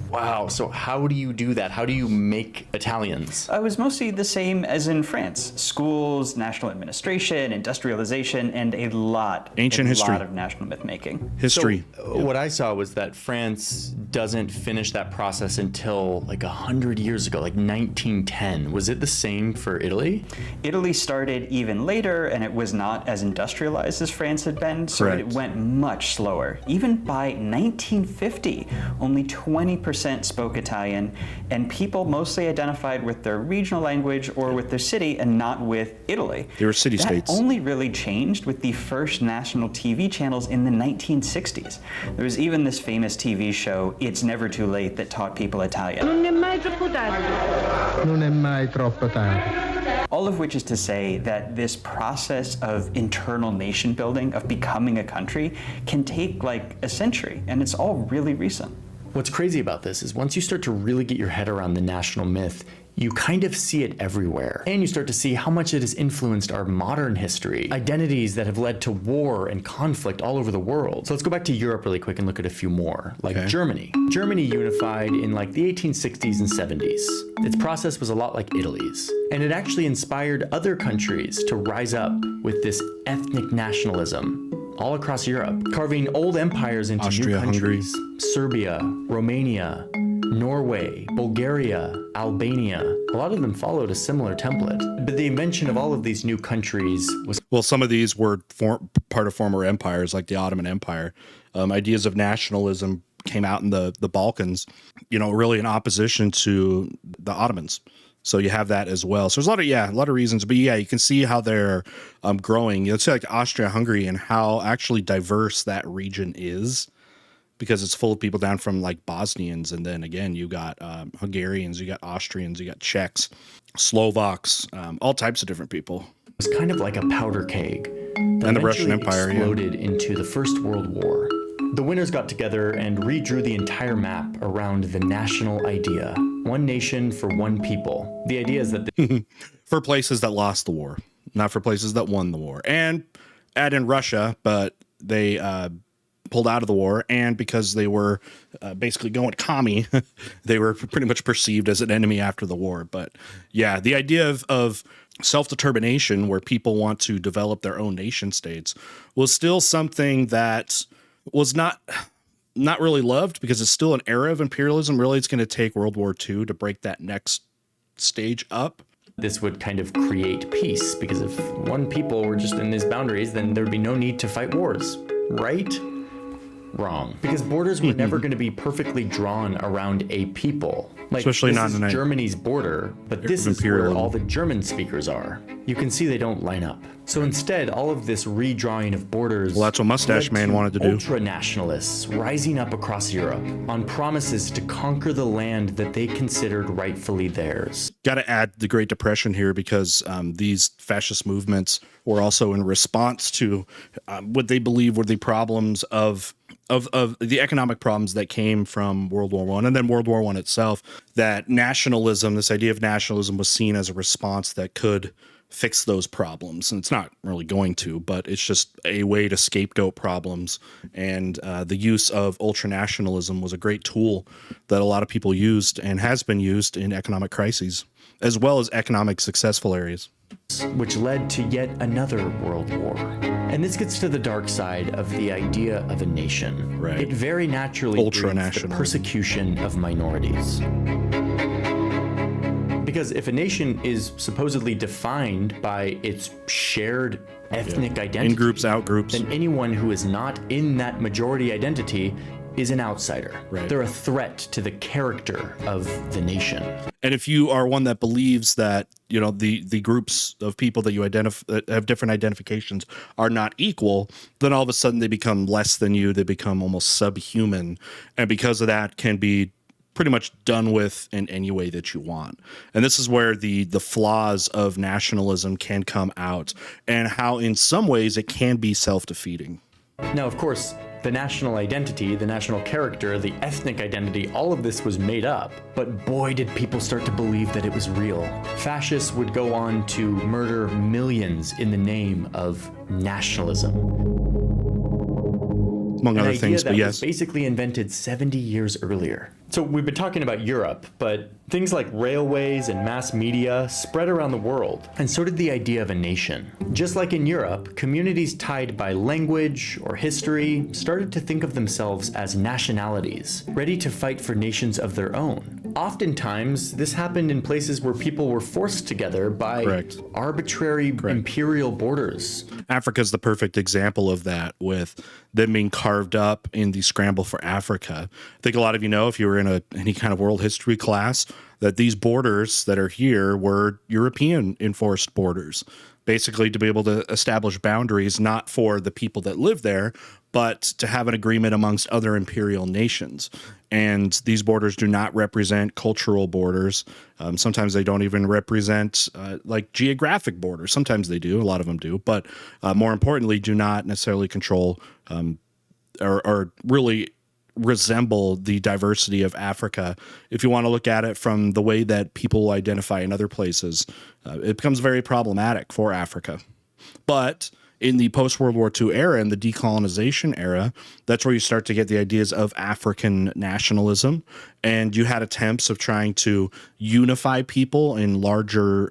S2: Wow. So how do you do that? How do you make Italians?
S3: It was mostly the same as in France. Schools, national administration, industrialization, and a lot of national myth making.
S1: History.
S2: So, what I saw was that France doesn't finish that process until like 100 years ago, like 1910. Was it the same for Italy?
S3: Italy started even later, and it was not as industrialized as France had been, so
S1: Correct.
S3: it went much slower. Even by 1950, only 20% spoke Italian, and people mostly identified with their regional language or with their city and not with Italy.
S1: They were city-states.
S3: That only really changed with the first national TV channels in the 1960s. There was even this famous TV show, It's Never Too Late, that taught people Italian.
S5: Non è mai troppo tardi.
S6: Non è mai troppo tardi.
S3: All of which is to say that this process of internal nation building, of becoming a country, can take like a century, and it's all really recent.
S2: What's crazy about this is once you start to really get your head around the national myth, you kind of see it everywhere. And you start to see how much it has influenced our modern history, identities that have led to war and conflict all over the world. So let's go back to Europe really quick and look at a few more, like Germany. Germany unified in like the 1860s and 70s. Its process was a lot like Italy's. And it actually inspired other countries to rise up with this ethnic nationalism all across Europe, carving old empires into
S1: Austria,
S2: new countries. Serbia, Romania, Norway, Bulgaria, Albania. A lot of them followed a similar template. But the invention of all of these new countries was...
S1: Well, some of these were part of former empires, like the Ottoman Empire. Ideas of nationalism came out in the Balkans, really in opposition to the Ottomans. So you have that as well. So there's a lot of reasons. But yeah, you can see how they're growing. Let's say like Austria-Hungary and how actually diverse that region is, because it's full of people down from like Bosnians. And then again, you got Hungarians, you got Austrians, you got Czechs, Slovaks, all types of different people.
S2: It was kind of like a powder keg.
S1: And the Russian Empire
S2: exploded into the First World War. The winners got together and redrew the entire map around the national idea. One nation for one people. The idea is that...
S1: for places that lost the war, not for places that won the war. And add in Russia, but they pulled out of the war. And because they were basically going commie, they were pretty much perceived as an enemy after the war. But yeah, the idea of self-determination, where people want to develop their own nation states, was still something that was not really loved, because it's still an era of imperialism. Really, it's going to take World War II to break that next stage up.
S2: This would kind of create peace, because if one people were just in these boundaries, then there would be no need to fight wars, right? Wrong. Because borders were never going to be perfectly drawn around a people. Like,
S1: especially
S2: this
S1: not
S2: is
S1: in
S2: Germany's border, but this is where all the German speakers are. You can see they don't line up. So instead, all of this redrawing of borders...
S1: Well, that's what Mustache Man wanted to do.
S2: Ultra-nationalists rising up across Europe on promises to conquer the land that they considered rightfully theirs. Got
S1: to add the Great Depression here, because these fascist movements were also in response to what they believe were the problems of the economic problems that came from World War I and then World War I itself. That nationalism, this idea of nationalism, was seen as a response that could fix those problems. And it's not really going to, but it's just a way to scapegoat problems. And the use of ultranationalism was a great tool that a lot of people used and has been used in economic crises, as well as economic successful areas.
S2: Which led to yet another world war. And this gets to the dark side of the idea of a nation.
S1: Right.
S2: It very naturally brings the persecution of minorities. Because if a nation is supposedly defined by its shared ethnic identity,
S1: in groups, out groups,
S2: then anyone who is not in that majority identity is an outsider.
S1: Right.
S2: They're a threat to the character of the nation.
S1: And if you are one that believes that, the groups of people that you that have different identifications are not equal, then all of a sudden they become less than you. They become almost subhuman. And because of that, can be pretty much done with in any way that you want. And this is where the flaws of nationalism can come out, and how in some ways it can be self-defeating.
S2: Now, of course, the national identity, the national character, the ethnic identity, all of this was made up. But boy, did people start to believe that it was real. Fascists would go on to murder millions in the name of nationalism.
S1: Among other things, but yes.
S2: Was basically invented 70 years earlier. So we've been talking about Europe, but things like railways and mass media spread around the world, and so did the idea of a nation. Just like in Europe, communities tied by language or history started to think of themselves as nationalities, ready to fight for nations of their own. Oftentimes, this happened in places where people were forced together by arbitrary imperial borders.
S1: Africa's the perfect example of that, with them being carved up in the scramble for Africa. I think a lot of you know, if you were in any kind of world history class, that these borders that are here were European enforced borders, basically to be able to establish boundaries, not for the people that live there, but to have an agreement amongst other imperial nations. And these borders do not represent cultural borders. Sometimes they don't even represent like geographic borders. Sometimes they do. A lot of them do. But more importantly, do not necessarily control or really resemble the diversity of Africa. If you want to look at it from the way that people identify in other places, it becomes very problematic for Africa. But in the post-World War II era and the decolonization era, that's where you start to get the ideas of African nationalism. And you had attempts of trying to unify people in larger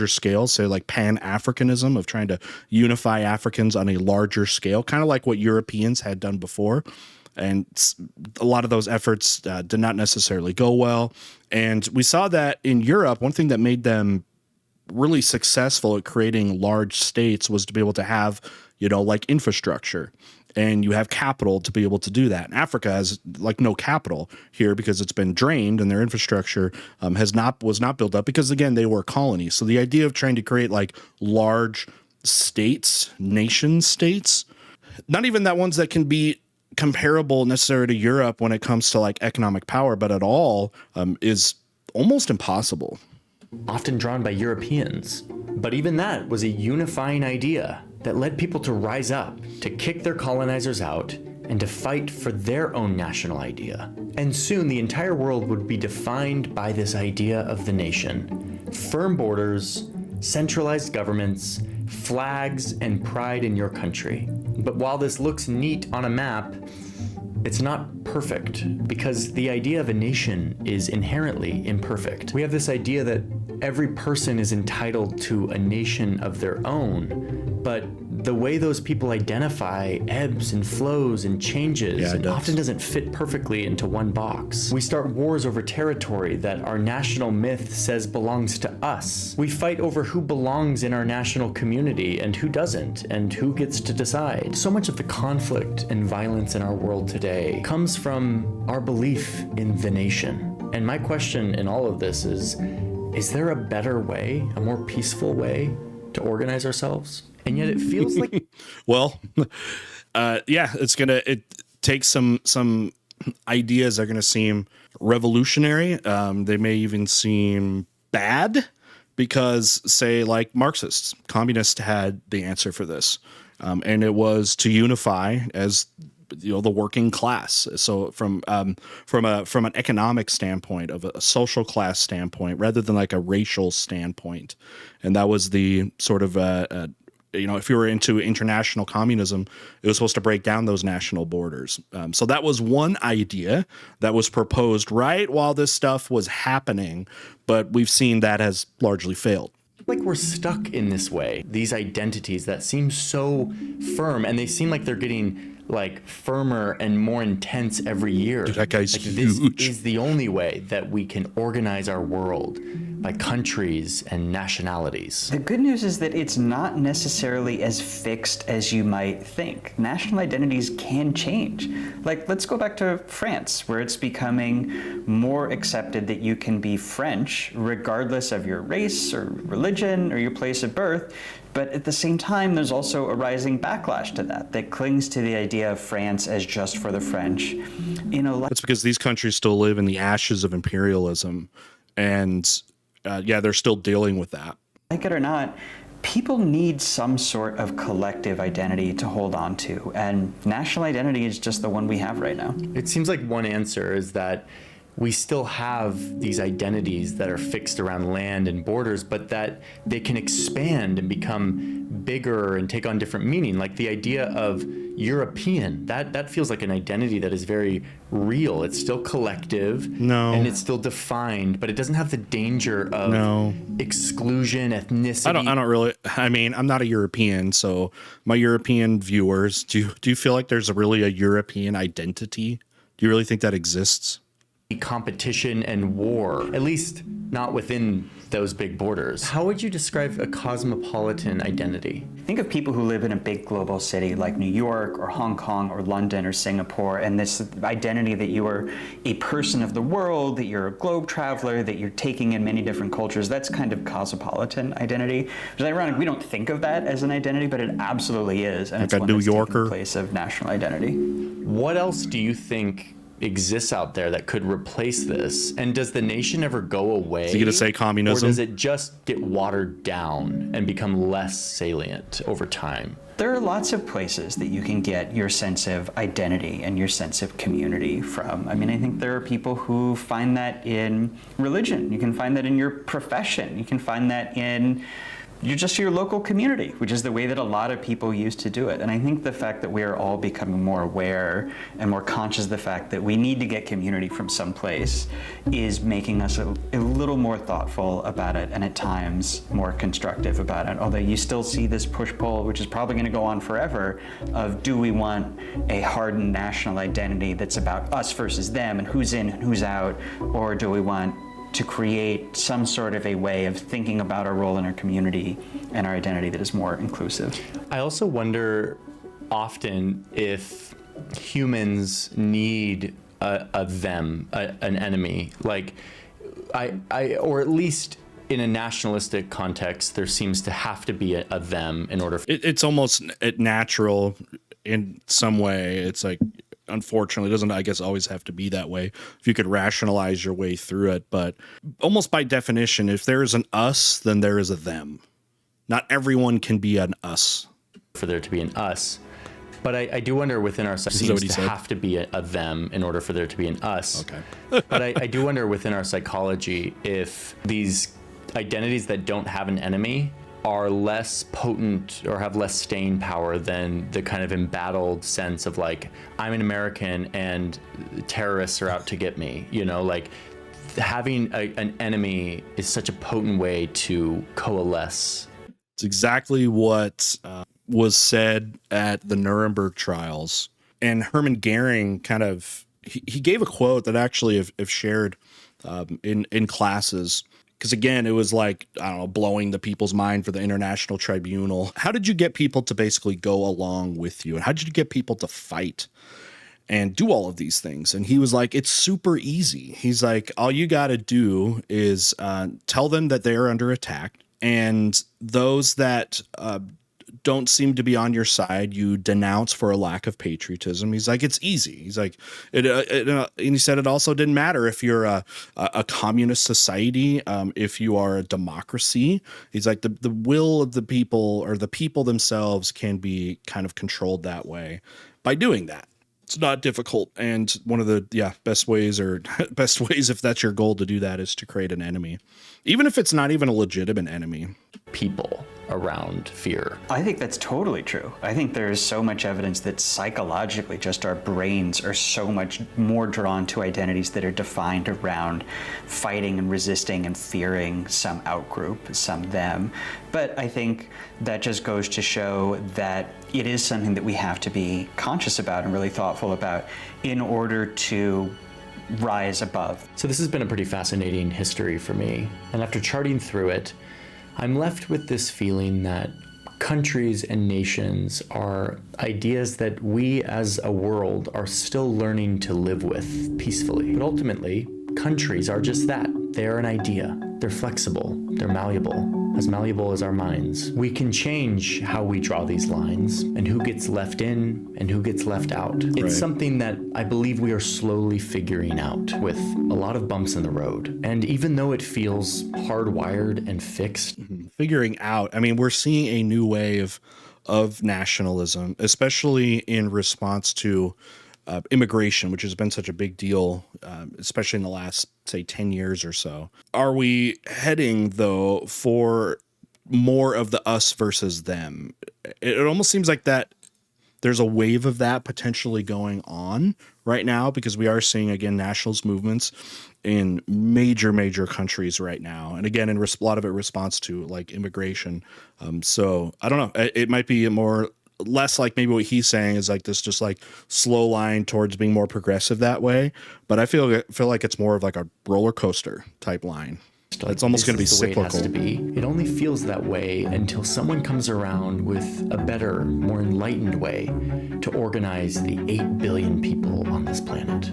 S1: scales, say like Pan-Africanism, of trying to unify Africans on a larger scale, kind of like what Europeans had done before. And a lot of those efforts did not necessarily go well. And we saw that in Europe, one thing that made them really successful at creating large states was to be able to have, like infrastructure, and you have capital to be able to do that. And Africa has like no capital here because it's been drained, and their infrastructure was not built up because, again, they were colonies. So the idea of trying to create like large states, nation states, not even that ones that can be comparable necessarily to Europe when it comes to like economic power, but at all, is almost impossible.
S2: Often drawn by Europeans. But even that was a unifying idea that led people to rise up, to kick their colonizers out, and to fight for their own national idea. And soon the entire world would be defined by this idea of the nation. Firm borders, centralized governments, flags, and pride in your country. But while this looks neat on a map, it's not perfect, because the idea of a nation is inherently imperfect. We have this idea that every person is entitled to a nation of their own, but the way those people identify ebbs and flows and changes and often doesn't fit perfectly into one box. We start wars over territory that our national myth says belongs to us. We fight over who belongs in our national community and who doesn't, and who gets to decide. So much of the conflict and violence in our world today comes from our belief in the nation. And my question in all of this is there a better way, a more peaceful way to organize ourselves? And yet it feels like
S1: well, it takes some ideas that are going to seem revolutionary. They may even seem bad because, say, like Marxists, communists had the answer for this. And it was to unify as the working class. So from an economic standpoint, of a social class standpoint, rather than like a racial standpoint. And that was the sort of if you were into international communism, it was supposed to break down those national borders. So that was one idea that was proposed right while this stuff was happening, but we've seen that has largely failed.
S2: Like we're stuck in this way, these identities that seem so firm, and they seem like they're getting like firmer and more intense every year.
S1: Dude, that guy's
S2: like,
S1: huge.
S2: This is the only way that we can organize our world. by countries and nationalities.
S3: The good news is that it's not necessarily as fixed as you might think. National identities can change. Like, let's go back to France, where it's becoming more accepted that you can be French regardless of your race or religion or your place of birth. But at the same time, there's also a rising backlash to that clings to the idea of France as just for the French.
S1: That's because these countries still live in the ashes of imperialism, and they're still dealing with that.
S3: Like it or not, people need some sort of collective identity to hold on to, and national identity is just the one we have right now.
S2: It seems like one answer is that we still have these identities that are fixed around land and borders, but that they can expand and become bigger and take on different meaning. Like the idea of European, that feels like an identity that is very real. It's still collective, and it's still defined, but it doesn't have the danger of exclusion, ethnicity.
S1: I don't really. I mean, I'm not a European, so my European viewers, do you feel like there's really a European identity? Do you really think that exists?
S2: Competition and war, at least not within those big borders. How would you describe a cosmopolitan identity?
S3: Think of people who live in a big global city like New York or Hong Kong or London or Singapore, and this identity that you are a person of the world, that you're a globe traveler, that you're taking in many different cultures. That's kind of cosmopolitan identity. It's ironic, we don't think of that as an identity, but it absolutely is, and
S1: like
S3: it's one
S1: New
S3: that's
S1: Yorker.
S3: taken the place of national identity.
S2: What else do you think exists out there that could replace this? And does the nation ever go away?
S1: Is he going to say communism?
S2: Or does it just get watered down and become less salient over time?
S3: There are lots of places that you can get your sense of identity and your sense of community from. I mean, I think there are people who find that in religion. You can find that in your profession. You can find that in your local community, which is the way that a lot of people used to do it. And I think the fact that we are all becoming more aware and more conscious of the fact that we need to get community from someplace is making us a little more thoughtful about it, and at times more constructive about it. Although you still see this push-pull, which is probably going to go on forever, of do we want a hardened national identity that's about us versus them and who's in and who's out, or do we want to create some sort of a way of thinking about our role in our community and our identity that is more inclusive.
S2: I also wonder often if humans need an enemy, like or at least in a nationalistic context, there seems to have to be a them in order.
S1: It's almost natural in some way. It's like, unfortunately, it doesn't, I guess, always have to be that way if you could rationalize your way through it. But almost by definition, if there is an us, then there is a them. Not everyone can be an us.
S2: For there to be an us. But I do wonder within our psychology, seems to have to be a them in order for there to be an us.
S1: Okay.
S2: But I do wonder within our psychology if these identities that don't have an enemy are less potent or have less staying power than the kind of embattled sense of like, I'm an American and terrorists are out to get me, like having an enemy is such a potent way to coalesce.
S1: It's exactly what was said at the Nuremberg trials. And Hermann Goering he gave a quote that actually have shared in classes. Because again, it was like, I don't know, blowing the people's mind for the International Tribunal. How did you get people to basically go along with you? And how did you get people to fight and do all of these things? And he was like, it's super easy. He's like, all you got to do is tell them that they're under attack. And those that don't seem to be on your side, you denounce for a lack of patriotism. He's like, it's easy. He's like, and he said it also didn't matter if you're a communist society, if you are a democracy. He's like, the will of the people or the people themselves can be kind of controlled that way by doing that. It's not difficult. And one of the best ways if that's your goal to do that is to create an enemy, even if it's not even a legitimate enemy.
S2: People around fear.
S3: I think that's totally true. I think there is so much evidence that psychologically just our brains are so much more drawn to identities that are defined around fighting and resisting and fearing some outgroup, some them. But I think that just goes to show that it is something that we have to be conscious about and really thoughtful about in order to rise above.
S2: So this has been a pretty fascinating history for me. And after charting through it, I'm left with this feeling that countries and nations are ideas that we as a world are still learning to live with peacefully. But ultimately, countries are just that. They are an idea. They're flexible. They're malleable as our minds. We can change how we draw these lines and who gets left in and who gets left out. It's something that I believe we are slowly figuring out with a lot of bumps in the road. And even though it feels hardwired and fixed,
S1: figuring out, I mean, we're seeing a new wave of nationalism, especially in response to immigration, which has been such a big deal, especially in the last, say, 10 years or so. Are we heading, though, for more of the us versus them? It almost seems like that there's a wave of that potentially going on right now, because we are seeing, again, nationalist movements in major countries right now. And again, in a lot of it response to like immigration. So I don't know, it might be less like maybe what he's saying is like this just like slow line towards being more progressive that way. But I feel like it's more of like a roller coaster type line. It's almost going to be cyclical.
S2: It has to be. It only feels that way until someone comes around with a better, more enlightened way to organize the 8 billion people on this planet.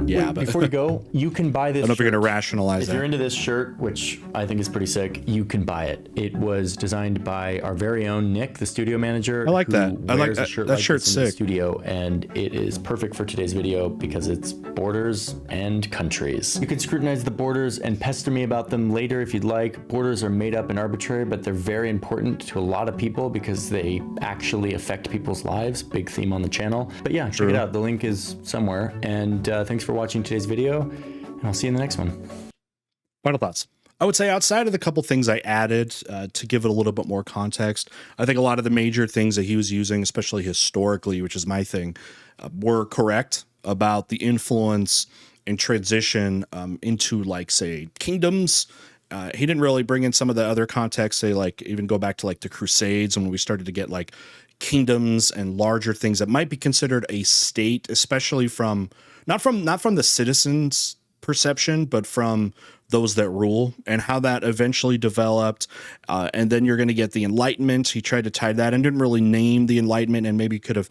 S1: Yeah,
S2: Wait,
S1: but
S2: before you go, you can buy this.
S1: I don't know if you're going to
S2: shirt.
S1: rationalize
S2: If
S1: that.
S2: you're into this shirt, which I think is pretty sick, you can buy it. It was designed by our very own Nick, the studio manager.
S1: I like that.
S2: Who
S1: I like
S2: wears a
S1: that.
S2: shirt
S1: That
S2: like
S1: shirt's
S2: this in the
S1: sick.
S2: studio, and it is perfect for today's video because it's borders and countries. You can scrutinize the borders and pester me about them later if you'd like. Borders are made up and arbitrary, but they're very important to a lot of people because they actually affect people's lives. Big theme on the channel. But yeah, check it out. The link is somewhere. And thanks for watching today's video. And I'll see you in the next one.
S1: Final thoughts. I would say outside of the couple things I added to give it a little bit more context, I think a lot of the major things that he was using, especially historically, which is my thing, were correct about the influence and transition into, like, say, kingdoms. He didn't really bring in some of the other context, say, like, even go back to like the Crusades, and when we started to get like kingdoms and larger things that might be considered a state, especially from not from the citizens' perception, but from those that rule, and how that eventually developed. And then you're going to get the Enlightenment. He tried to tie that and didn't really name the Enlightenment, and maybe could have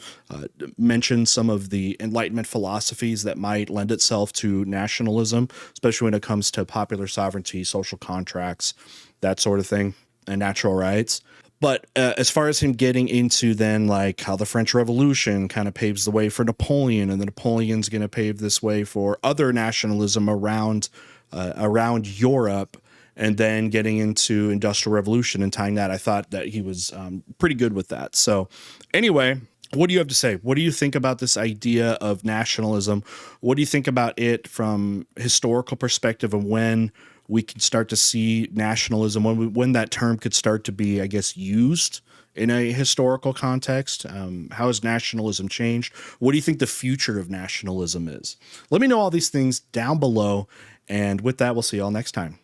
S1: mentioned some of the Enlightenment philosophies that might lend itself to nationalism, especially when it comes to popular sovereignty, social contracts, that sort of thing, and natural rights. But as far as him getting into then like how the French Revolution kind of paves the way for Napoleon, and the Napoleon's going to pave this way for other nationalism around Europe, and then getting into Industrial Revolution and tying that, I thought that he was pretty good with that. So anyway, what do you have to say? What do you think about this idea of nationalism? What do you think about it from historical perspective, and when we can start to see nationalism, when that term could start to be, I guess, used in a historical context? How has nationalism changed? What do you think the future of nationalism is? Let me know all these things down below. And with that, we'll see you all next time.